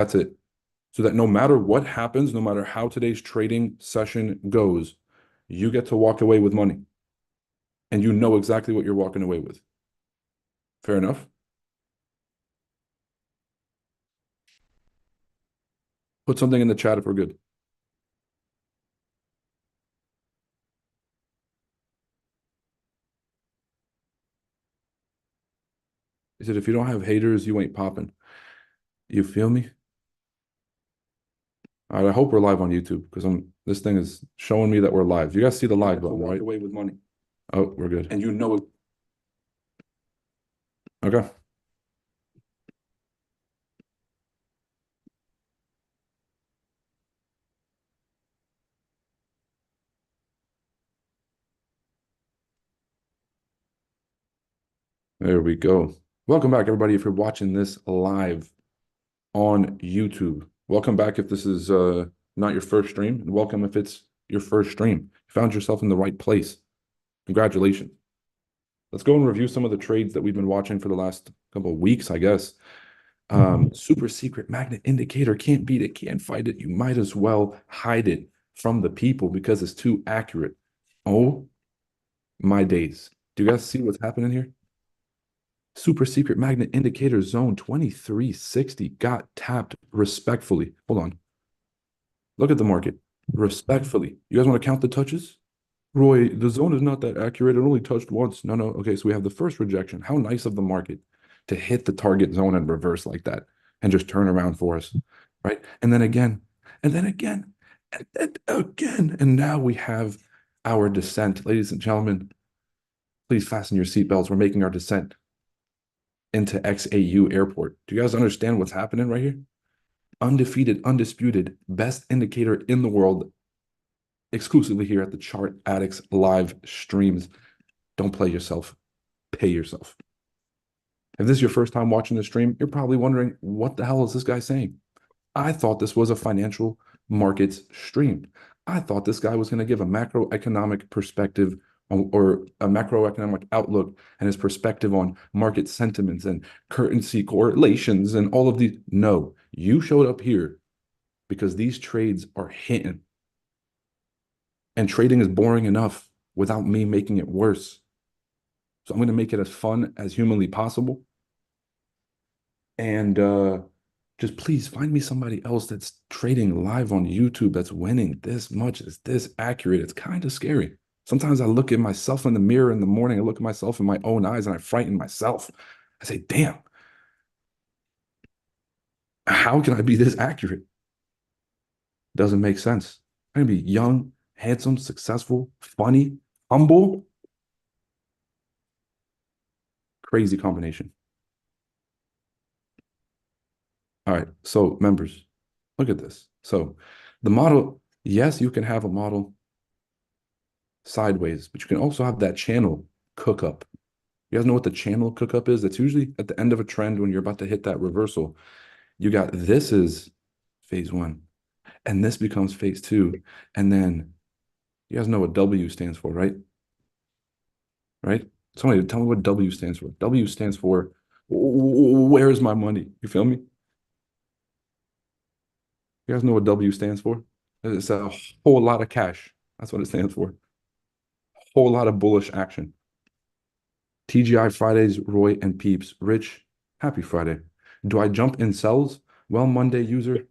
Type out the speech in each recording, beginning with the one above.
That's it. So that no matter what happens, no matter how today's trading session goes, you get to walk away with money and you know exactly what you're walking away with. Fair enough? Put something in the chat if we're good. He said, if you don't have haters, you ain't popping. You feel me? All right, I hope we're live on YouTube because this thing is showing me that we're live. You guys see the live button, right? Away with money. Oh, we're good. And you know it. Okay. There we go. Welcome back, everybody. If you're watching this live on YouTube, welcome back if this is not your first stream, and welcome if it's your first stream. You found yourself in the right place. Congratulations. Let's go and review some of the trades that we've been watching for the last couple of weeks, I guess. Super secret magnet indicator, can't beat it, can't fight it. You might as well hide it from the people because it's too accurate. Oh my days. Do you guys see what's happening here? Super secret magnet indicator zone 2360 got tapped respectfully. Hold on. Look at the market. Respectfully. You guys want to count the touches? Roy, the zone is not that accurate. It only touched once. No, no. Okay, so we have the first rejection. How nice of the market to hit the target zone and reverse like that and just turn around for us, right? And then again, and then again, and then again. And now we have our descent. Ladies and gentlemen, please fasten your seatbelts. We're making our descent into XAU Airport. Do you guys understand what's happening right here? Undefeated, undisputed, best indicator in the world, exclusively here at the Chart Addicts live streams. Don't play yourself, pay yourself. If this is your first time watching the stream, you're probably wondering, what the hell is this guy saying? I thought this was a financial markets stream. I thought this guy was going to give a macroeconomic perspective or a macroeconomic outlook and his perspective on market sentiments and currency correlations and all of these. No, you showed up here because these trades are hitting. And trading is boring enough without me making it worse. So I'm going to make it as fun as humanly possible. And just please find me somebody else that's trading live on YouTube that's winning this much, is this accurate. It's kind of scary. Sometimes I look at myself in the mirror in the morning, I look at myself in my own eyes and I frighten myself. I say, damn, how can I be this accurate? Doesn't make sense. I'm gonna be young, handsome, successful, funny, humble. Crazy combination. All right, so members, look at this. So the model, yes, you can have a model sideways, but you can also have that channel cook up. You guys know what the channel cook up is? That's usually at the end of a trend when you're about to hit that reversal. You got this is phase one, and this becomes phase two. And then you guys know what W stands for, right? Right? Somebody tell me what W stands for. W stands for where's my money? You feel me? You guys know what W stands for? It's a whole lot of cash. That's what it stands for. Whole lot of bullish action. TGI Fridays, Roy and Peeps. Rich, happy Friday. Do I jump in sells? Well, Monday user,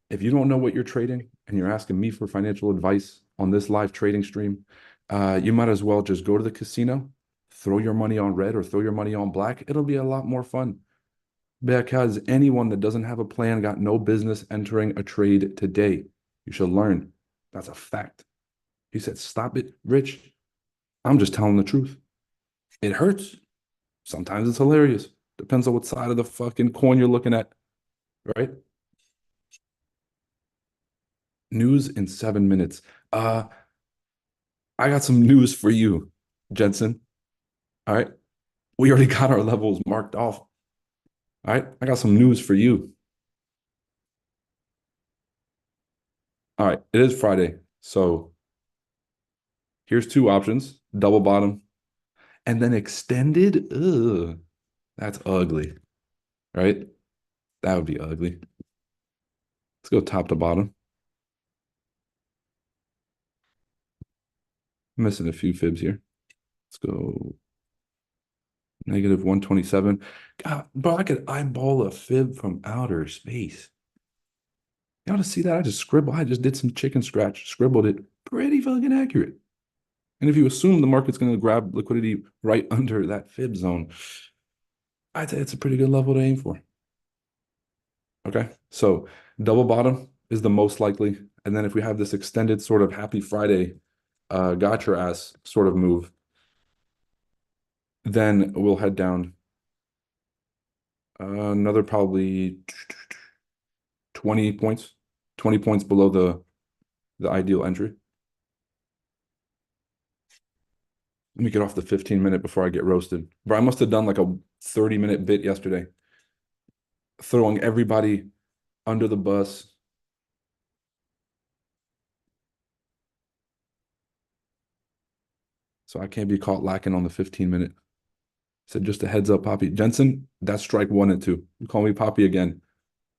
if you don't know what you're trading and you're asking me for financial advice on this live trading stream, you might as well just go to the casino, throw your money on red or throw your money on black. It'll be a lot more fun because anyone that doesn't have a plan got no business entering a trade today. You should learn. That's a fact. He said, stop it, Rich. I'm just telling the truth. It hurts. Sometimes it's hilarious. Depends on what side of the fucking coin you're looking at, right? News in 7 minutes. I got some news for you, Jensen. All right. We already got our levels marked off. All right. I got some news for you. All right. It is Friday. So here's two options, double bottom and then extended. Ugh, that's ugly, right? That would be ugly. Let's go top to bottom. Missing a few fibs here. Let's go negative 127. God, bro, I could eyeball a fib from outer space. You ought to see that. I just scribbled. I just did some chicken scratch, scribbled it. Pretty fucking accurate. And if you assume the market's going to grab liquidity right under that fib zone, I'd say it's a pretty good level to aim for. Okay. So double bottom is the most likely. And then if we have this extended sort of happy Friday, got your ass sort of move, then we'll head down another probably 20 points, 20 points below the ideal entry. Let me get off the 15-minute before I get roasted. Bro, I must have done like a 30-minute bit yesterday, throwing everybody under the bus. So I can't be caught lacking on the 15-minute. Said just a heads up, Poppy. Jensen, that's strike 1 and 2. You call me Poppy again,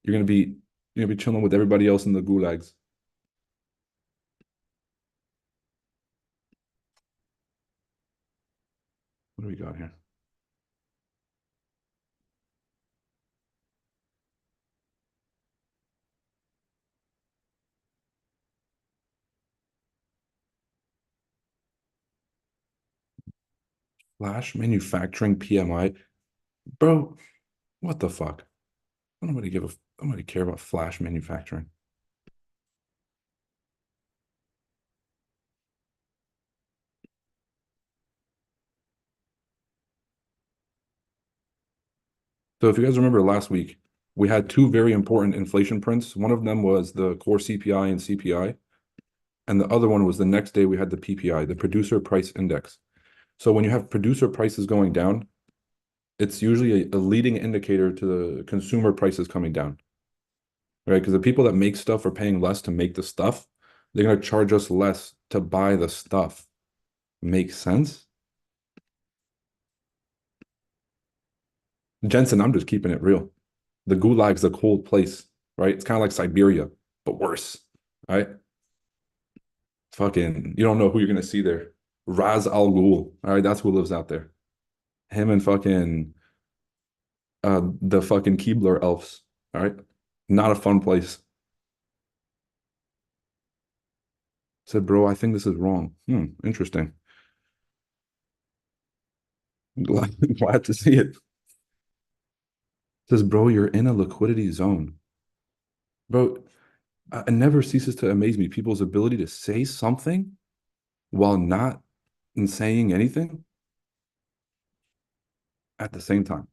you're gonna be chilling with everybody else in the gulags. What do we got here? Flash manufacturing PMI. Bro, what the fuck? Nobody care about flash manufacturing. So if you guys remember last week, we had two very important inflation prints. One of them was the core CPI and CPI, and the other one was the next day we had the PPI, the producer price index. So when you have producer prices going down, it's usually a leading indicator to the consumer prices coming down, right? Because the people that make stuff are paying less to make the stuff. They're going to charge us less to buy the stuff. Makes sense? Jensen, I'm just keeping it real. The Gulag's a cold place, right? It's kind of like Siberia, but worse, right? Fucking, you don't know who you're gonna see there. Raz Al Ghul, all right, that's who lives out there. Him and fucking the fucking Keebler elves, all right? Not a fun place. Said, bro, I think this is wrong. Interesting. Glad to see it. Says, bro, you're in a liquidity zone. Bro, it never ceases to amaze me people's ability to say something while not saying anything at the same time.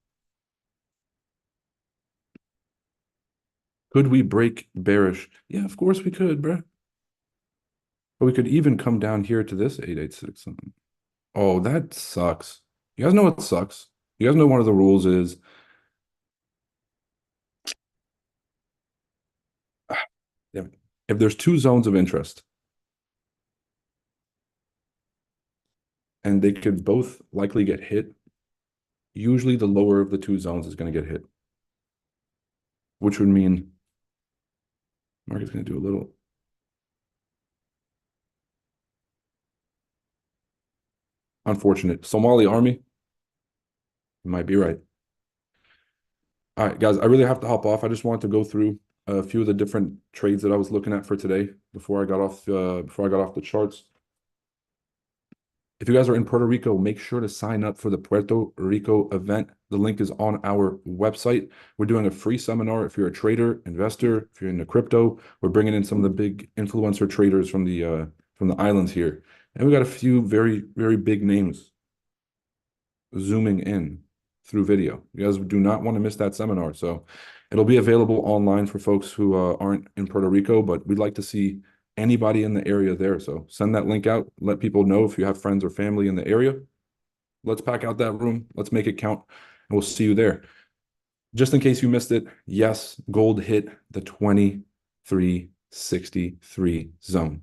Could we break bearish? Yeah, of course we could, bro. But we could even come down here to this 886. Oh, that sucks. You guys know what sucks? You guys know one of the rules is if there's two zones of interest and they could both likely get hit, usually the lower of the two zones is going to get hit, which would mean market's going to do a little. Unfortunate. Somali army, you might be right. All right, guys, I really have to hop off. I just wanted to go through a few of the different trades that I was looking at for today before I got off the charts. If you guys are in Puerto Rico, make sure to sign up for the Puerto Rico event. The link is on our website. We're doing a free seminar. If you're a trader, investor, if you're into crypto, we're bringing in some of the big influencer traders from the islands here, and we got a few very, very big names zooming in through video. You guys do not want to miss that seminar. So it'll be available online for folks who aren't in Puerto Rico, but we'd like to see anybody in the area there. So send that link out. Let people know if you have friends or family in the area. Let's pack out that room. Let's make it count. And we'll see you there. Just in case you missed it, yes, gold hit the 2363 zone.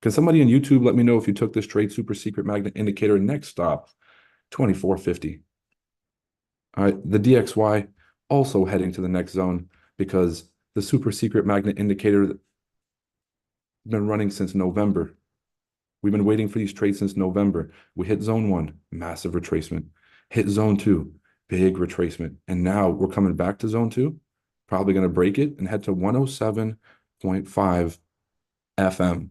Can somebody on YouTube let me know if you took this trade super secret magnet indicator next stop 2450? All right, the DXY also heading to the next zone because The super secret magnet indicator that's been running since November. We've been waiting for these trades since November. We hit zone one, massive retracement. Hit zone two, big retracement. And now we're coming back to zone two, probably going to break it and head to 107.5 FM.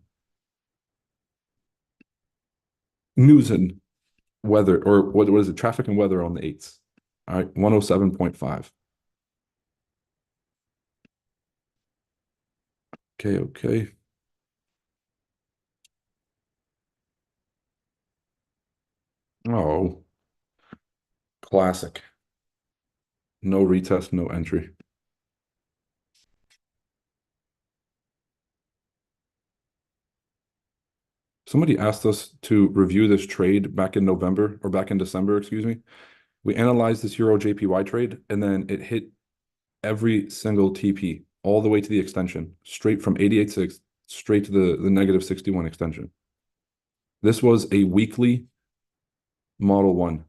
News and weather, or what is it? Traffic and weather on the eights. All right, 107.5. Okay, okay. Oh, classic. No retest, no entry. Somebody asked us to review this trade back in November or back in December, excuse me. We analyzed this Euro JPY trade and then it hit every single TP all the way to the extension, straight from 88.6 straight to the negative 61 extension. This was a weekly model one.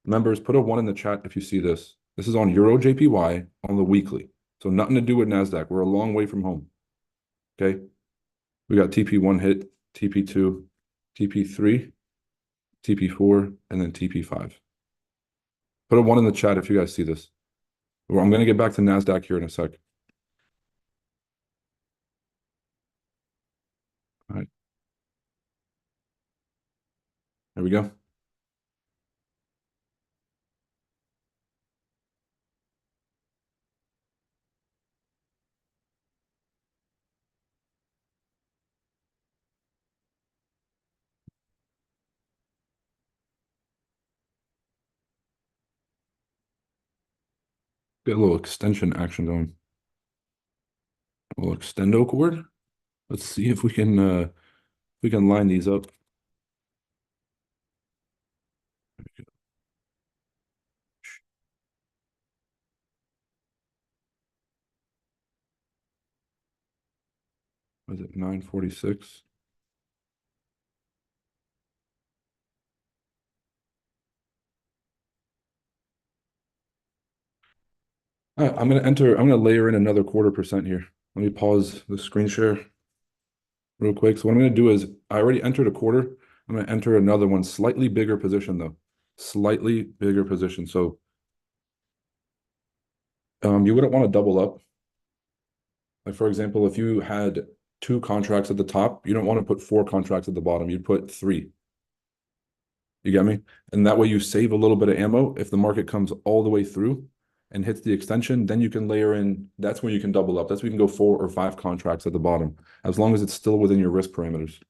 Members, put a one in the chat if you see this. This is on Euro JPY on the weekly. So nothing to do with NASDAQ. We're a long way from home. Okay. We got TP1 hit, TP2, TP3, TP4, and then TP5. Put a one in the chat if you guys see this. Well, I'm going to get back to NASDAQ here in a sec. All right. There we go. Get a little extension action going. A little extendo cord. Let's see if we can line these up. Was it 946? All right, I'm gonna layer in another 1/4% here. Let me pause the screen share real quick. So what I'm gonna do is I already entered a quarter. I'm gonna enter another one, slightly bigger position though. Slightly bigger position. So you wouldn't want to double up. Like for example, if you had two contracts at the top, you don't want to put four contracts at the bottom. You'd put three. You get me? And that way you save a little bit of ammo. If the market comes all the way through and hits the extension, then you can layer in. That's when you can double up. That's when you can go 4 or 5 contracts at the bottom, as long as it's still within your risk parameters.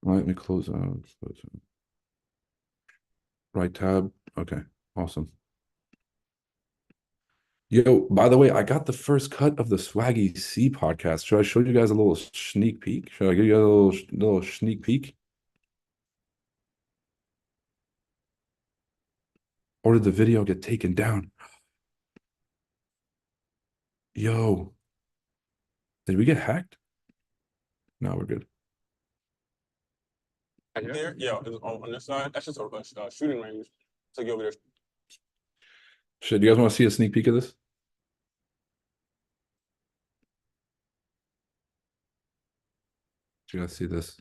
All right, let me close out. Right tab. Okay, awesome. Yo, by the way, I got the first cut of the Swaggy C podcast. Should I show you guys a little sneak peek? Should I give you a little sneak peek? Or did the video get taken down? Yo, did we get hacked? No, we're good. There, yeah, it's on this side. That's just a shooting range. So you over there. Shit, you guys want to see a sneak peek of this? You guys see this?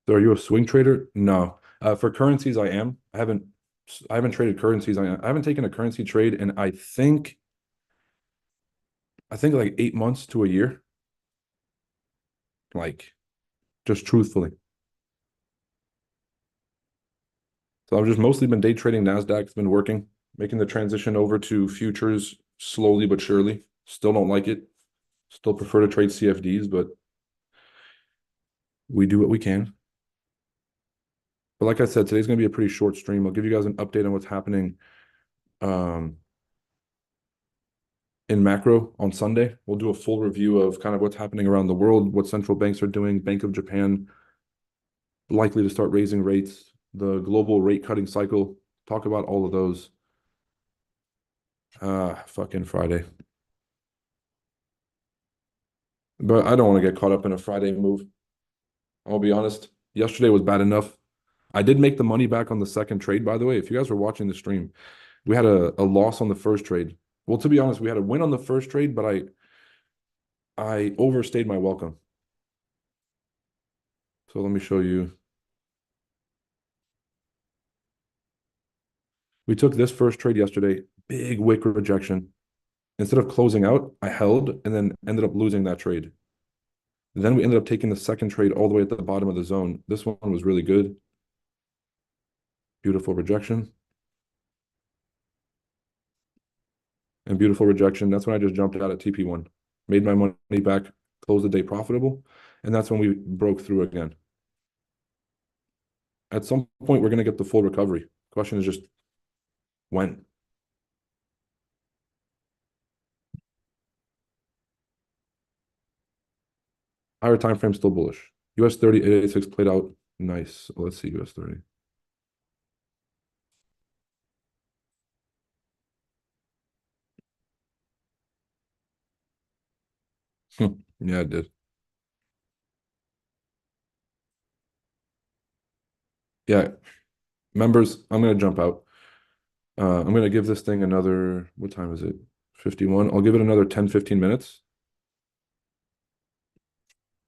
So are you a swing trader? No. For currencies, I am. I haven't traded currencies. I haven't taken a currency trade in I think like 8 months to a year. Like just truthfully. So I've just mostly been day trading NASDAQ. It's been working, making the transition over to futures slowly but surely. Still don't like it. Still prefer to trade CFDs, but we do what we can. But like I said, today's going to be a pretty short stream. I'll give you guys an update on what's happening um, in macro on Sunday. We'll do a full review of kind of what's happening around the world, what central banks are doing. Bank of Japan likely to start raising rates, the global rate cutting cycle. Talk about all of those. Fucking Friday. But I don't want to get caught up in a Friday move. I'll be honest. Yesterday was bad enough. I did make the money back on the second trade, by the way. If you guys were watching the stream, we had a loss on the first trade. Well, to be honest, we had a win on the first trade, but I overstayed my welcome. So let me show you. We took this first trade yesterday, big wick rejection. Instead of closing out, I held and then ended up losing that trade. Then we ended up taking the second trade all the way at the bottom of the zone. This one was really good. Beautiful rejection. And beautiful rejection. That's when I just jumped out at TP1. Made my money back, closed the day profitable. And that's when we broke through again. At some point, we're going to get the full recovery. Question is just when. Higher time frame still bullish. US 30, 886 played out nice. Let's see US 30. Yeah, it did. Yeah, members, I'm going to jump out. I'm going to give this thing another, what time is it? 51. I'll give it another 10, 15 minutes.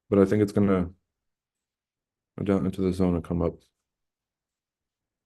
But I think it's going to go down into the zone and come up.